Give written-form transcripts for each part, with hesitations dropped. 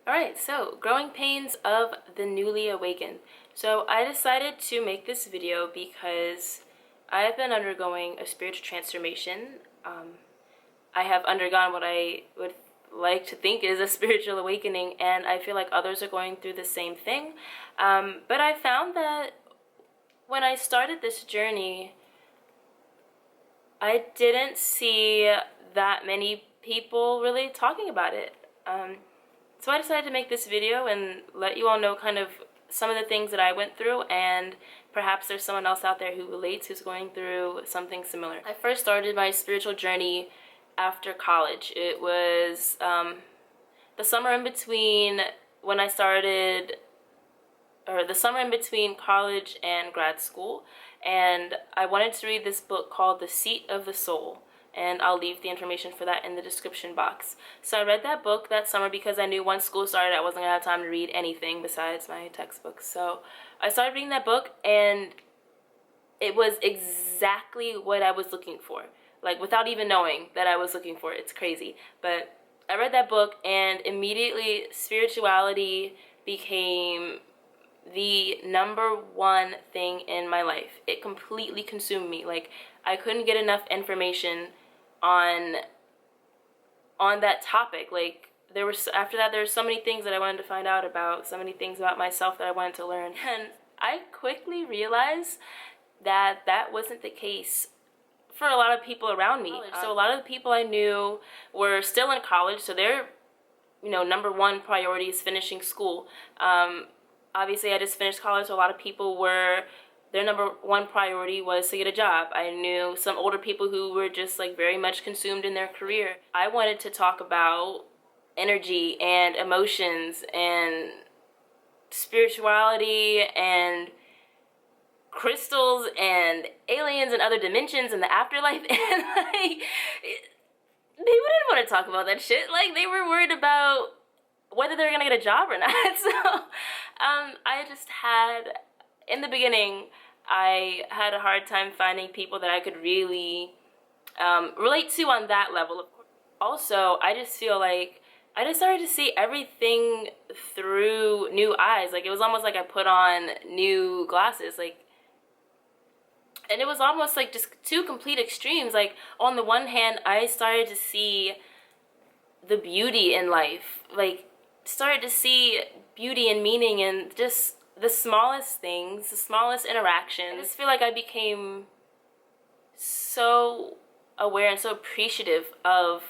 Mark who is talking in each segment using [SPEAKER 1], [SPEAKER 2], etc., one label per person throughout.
[SPEAKER 1] Alright, so growing pains of the newly awakened. So I decided to make this video because I've been undergoing a spiritual transformation. I have undergone what I would like to think is a spiritual awakening, and I feel like others are going through the same thing. But I found that when I started this journey, I didn't see that many people really talking about it. So I decided to make this video and let you all know kind of some of the things that I went through, and perhaps there's someone else out there who relates who's going through something similar. I first started my spiritual journey after college. It was the summer in between when I started, or the summer in between college and grad school, and I wanted to read this book called The Seat of the Soul, and I'll leave the information for that in the description box. So I read that book that summer because I knew once school started I wasn't gonna have time to read anything besides my textbooks. So I started reading that book, and it was exactly what I was looking for, like without even knowing that I was looking for it. It's crazy. But I read that book, and immediately spirituality became the number one thing in my life. It completely consumed me. Like, I couldn't get enough information on that topic. Like, there was, after that, there were so many things that I wanted to find out about, so many things about myself that I wanted to learn. And I quickly realized that that wasn't the case for a lot of people around me. So a lot of the people I knew were still in college, so their, number one priority is finishing school. Obviously, I just finished college, so a lot of people were, their number one priority was to get a job. I knew some older people who were just like very much consumed in their career. I wanted to talk about energy and emotions and spirituality and crystals and aliens and other dimensions and the afterlife, and like, people didn't want to talk about that shit. Like, they were worried about whether they were gonna get a job or not. So I just had, in the beginning, I had a hard time finding people that I could really relate to on that level. Also, I just feel like I just started to see everything through new eyes. Like, it was almost like I put on new glasses. Like, and it was almost like just two complete extremes. Like, on the one hand, I started to see the beauty in life. Like, started to see beauty and meaning in just the smallest things, the smallest interactions. I just feel like I became so aware and so appreciative of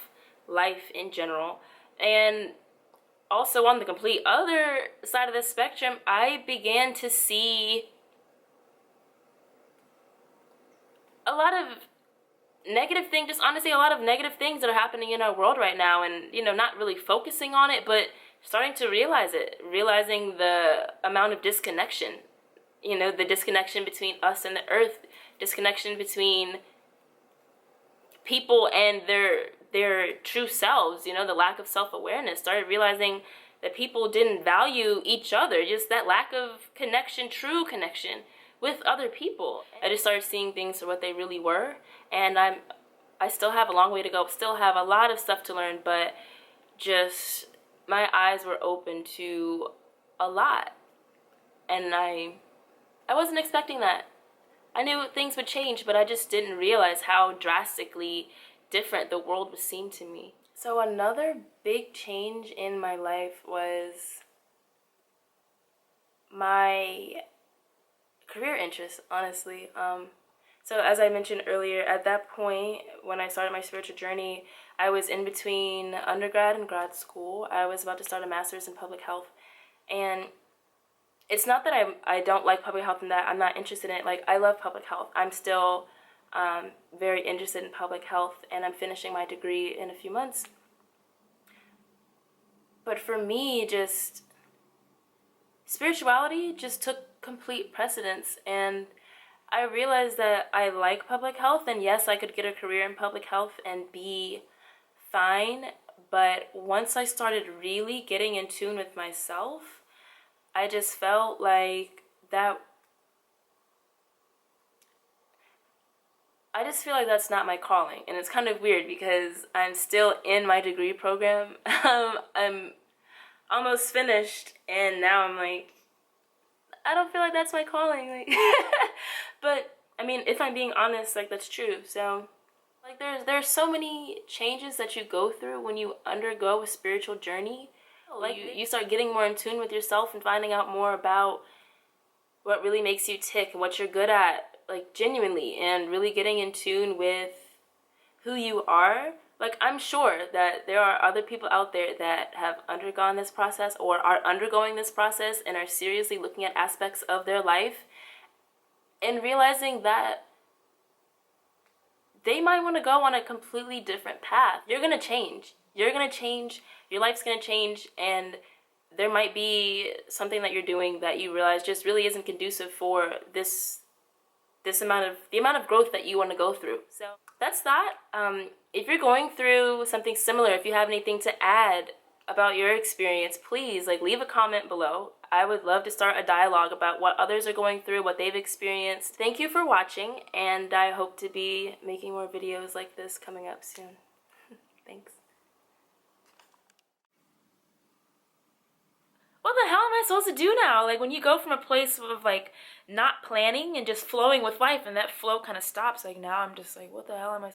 [SPEAKER 1] life in general. And also, on the complete other side of the spectrum, I began to see a lot of negative things, just honestly a lot of negative things that are happening in our world right now, and not really focusing on it, but starting to realize it, realizing the amount of disconnection, the disconnection between us and the earth, disconnection between people and their true selves, the lack of self-awareness. Started realizing that people didn't value each other, just that lack of connection, true connection with other people. I just started seeing things for what they really were, and I still have a long way to go, still have a lot of stuff to learn, but just my eyes were open to a lot, and I wasn't expecting that. I knew things would change, but I just didn't realize how drastically different the world would seem to me. So another big change in my life was my career interests, honestly. So as I mentioned earlier, at that point, when I started my spiritual journey, I was in between undergrad and grad school. I was about to start a master's in public health. And it's not that I don't like public health and that I'm not interested in it. Like, I love public health. I'm still very interested in public health, and I'm finishing my degree in a few months. But for me, just spirituality just took complete precedence, and I realized that I like public health, and yes, I could get a career in public health and be fine, but once I started really getting in tune with myself, I just felt like that, I just feel like that's not my calling. And it's kind of weird because I'm still in my degree program. almost finished, and now I'm like, I don't feel like that's my calling. Like, but I mean, if I'm being honest, like that's true. So, like, there's so many changes that you go through when you undergo a spiritual journey. Like, you start getting more in tune with yourself and finding out more about what really makes you tick and what you're good at, like genuinely, and really getting in tune with who you are. Like, I'm sure that there are other people out there that have undergone this process or are undergoing this process and are seriously looking at aspects of their life and realizing that they might want to go on a completely different path. You're gonna change. You're gonna change. Your life's gonna change, and there might be something that you're doing that you realize just really isn't conducive for the amount of growth that you want to go through. So that's that. If you're going through something similar, if you have anything to add about your experience, please leave a comment below. I would love to start a dialogue about what others are going through, what they've experienced. Thank you for watching, and I hope to be making more videos like this coming up soon. Thanks. What the hell am I supposed to do now? Like, when you go from a place of not planning and just flowing with life, and that flow kind of stops, like now I'm just like, what the hell am I